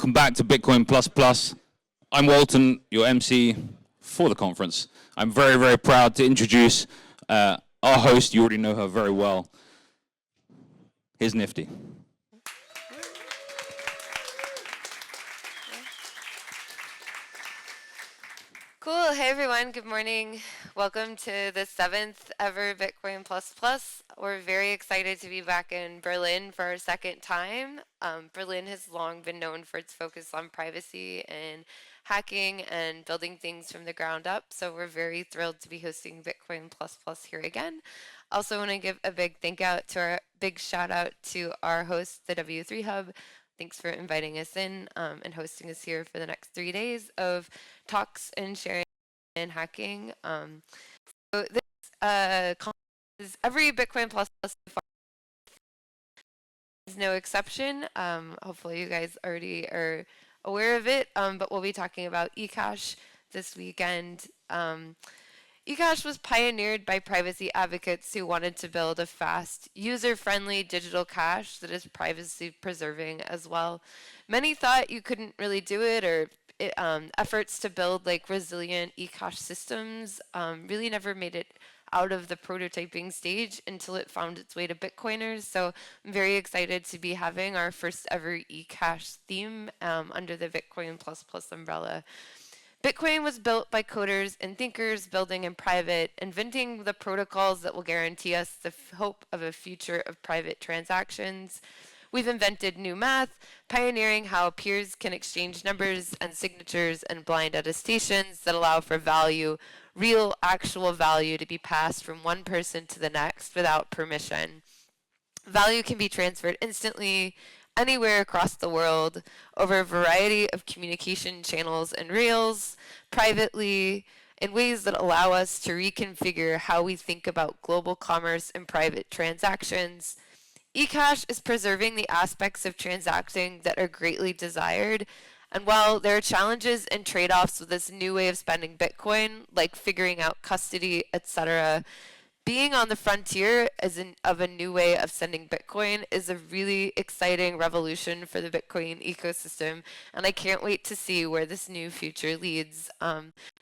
welcome back to Bitcoin Plus Plus. I'm Walton, your MC for the conference. I'm very, very proud to introduce our host. You already know her very well. Here's Nifty. Cool. Hey, everyone. Good morning. Welcome to the 7th ever Bitcoin Plus Plus. We're very excited to be back in Berlin for our second time. Berlin has long been known for its focus on privacy and hacking and building things from the ground up. So we're very thrilled to be hosting Bitcoin Plus Plus here again. Also want to give a big shout out to our host, the W3 Hub. Thanks for inviting us in and hosting us here for the next 3 days of talks and sharing and hacking. So this conference is every Bitcoin Plus so far is no exception. Hopefully you guys already are aware of it, but we'll be talking about ecash this weekend. ecash was pioneered by privacy advocates who wanted to build a fast, user-friendly digital cash that is privacy-preserving as well. Many thought you couldn't really do it, or efforts to build like resilient ecash systems really never made it out of the prototyping stage until it found its way to Bitcoiners. So I'm very excited to be having our first ever ecash theme under the Bitcoin Plus Plus umbrella. Bitcoin was built by coders and thinkers building in private, inventing the protocols that will guarantee us the hope of a future of private transactions. We've invented new math, pioneering how peers can exchange numbers and signatures and blind attestations that allow for value, real, actual value to be passed from one person to the next without permission. Value can be transferred instantly, anywhere across the world, over a variety of communication channels and rails, privately, in ways that allow us to reconfigure how we think about global commerce and private transactions. ecash is preserving the aspects of transacting that are greatly desired. And while there are challenges and trade-offs with this new way of spending Bitcoin, like figuring out custody, etc., being on the frontier of a new way of sending Bitcoin is a really exciting revolution for the Bitcoin ecosystem, and I can't wait to see where this new future leads.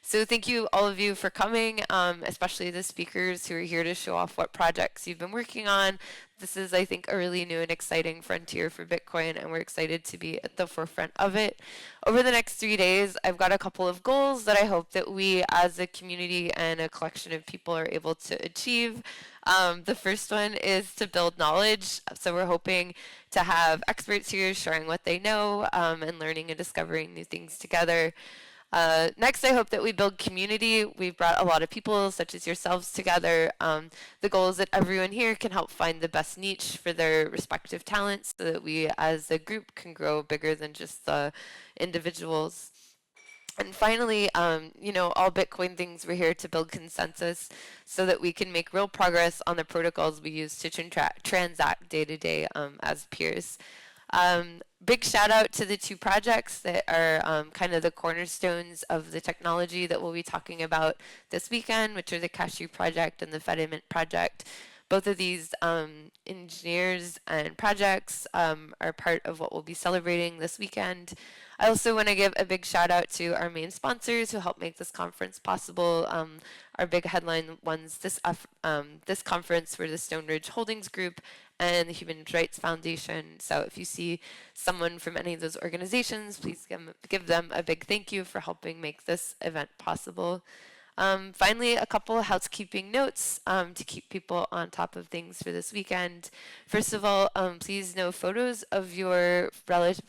So thank you, all of you, for coming, especially the speakers who are here to show off what projects you've been working on. This is, I think, a really new and exciting frontier for Bitcoin, and we're excited to be at the forefront of it. Over the next 3 days, I've got a couple of goals that I hope that we, as a community and a collection of people, are able to achieve. The first one is to build knowledge. So we're hoping to have experts here sharing what they know and learning and discovering new things together. Next, I hope that we build community. We've brought a lot of people, such as yourselves, together. The goal is that everyone here can help find the best niche for their respective talents so that we, as a group, can grow bigger than just the individuals. And finally, all Bitcoin things, we're here to build consensus so that we can make real progress on the protocols we use to transact day to day as peers. Big shout out to the two projects that are kind of the cornerstones of the technology that we'll be talking about this weekend, which are the Cashew project and the Fedimint project. Both of these engineers and projects are part of what we'll be celebrating this weekend. I also want to give a big shout out to our main sponsors who help make this conference possible. Our big headline ones this conference were the Stone Ridge Holdings Group and the Human Rights Foundation. So if you see someone from any of those organizations, please give them a big thank you for helping make this event possible. Finally, a couple of housekeeping notes to keep people on top of things for this weekend. First of all, please no photos of your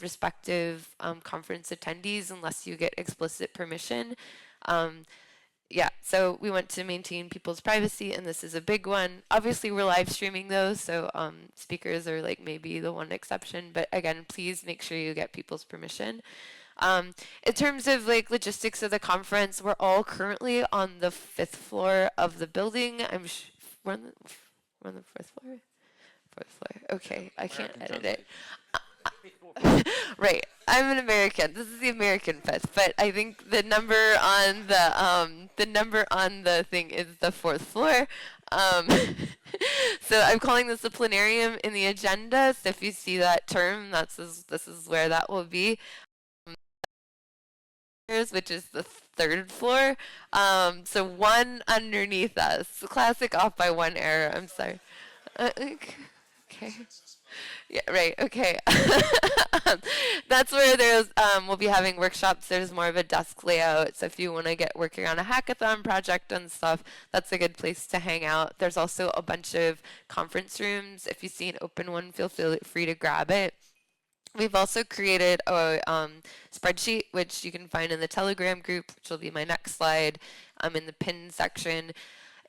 respective conference attendees unless you get explicit permission. So we want to maintain people's privacy, and this is a big one. Obviously, we're live streaming though, so speakers are like maybe the one exception, but again, please make sure you get people's permission. In terms of like logistics of the conference, we're all currently on the 5th floor of the building. We're on the 4th floor? 4th floor. Okay, I can't edit it. Right, I'm an American. This is the American 5th, but I think the number on the thing is the 4th floor. So I'm calling this a planarium in the agenda. So if you see that term, this is where that will be. which is the third floor. So one underneath us. Classic off by one error. I'm sorry. Okay. Yeah, right. Okay. That's where we'll be having workshops. There's more of a desk layout. So if you want to get working on a hackathon project and stuff, that's a good place to hang out. There's also a bunch of conference rooms. If you see an open one, feel free to grab it. We've also created a spreadsheet, which you can find in the Telegram group, which will be my next slide, in the pin section.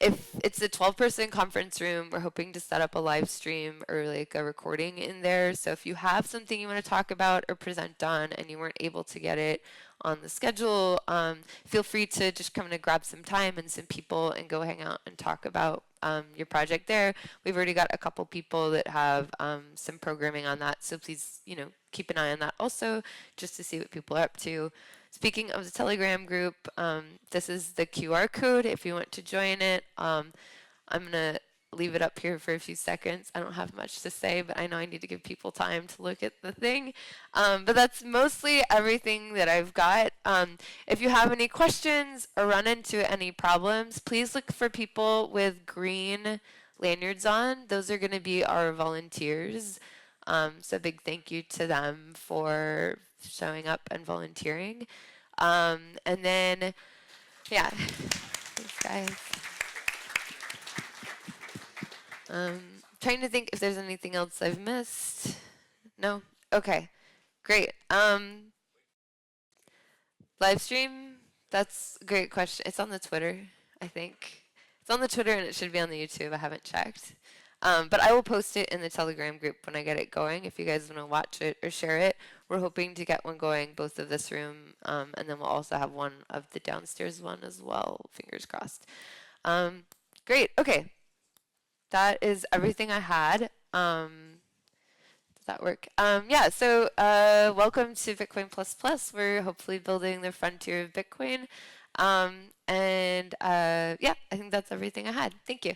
If it's a 12-person conference room, we're hoping to set up a live stream or like a recording in there. So if you have something you want to talk about or present on and you weren't able to get it on the schedule, feel free to just come and grab some time and some people and go hang out and talk about your project there. We've already got a couple people that have some programming on that, so please, keep an eye on that also, just to see what people are up to. Speaking of the Telegram group, this is the QR code if you want to join it. I'm going to leave it up here for a few seconds. I don't have much to say, but I know I need to give people time to look at the thing. But that's mostly everything that I've got. If you have any questions or run into any problems, please look for people with green lanyards on. Those are going to be our volunteers. So big thank you to them for showing up and volunteering. And then, yeah, thanks guys. Trying to think if there's anything else I've missed. No? Okay, great. Live stream? That's a great question. It's on the Twitter, I think. It's on the Twitter and it should be on the YouTube. I haven't checked. But I will post it in the Telegram group when I get it going if you guys want to watch it or share it. We're hoping to get one going, both of this room, and then we'll also have one of the downstairs one as well. Fingers crossed. Great. Okay. That is everything I had. Does that work? Yeah, so welcome to Bitcoin++. We're hopefully building the frontier of Bitcoin. Yeah, I think that's everything I had. Thank you.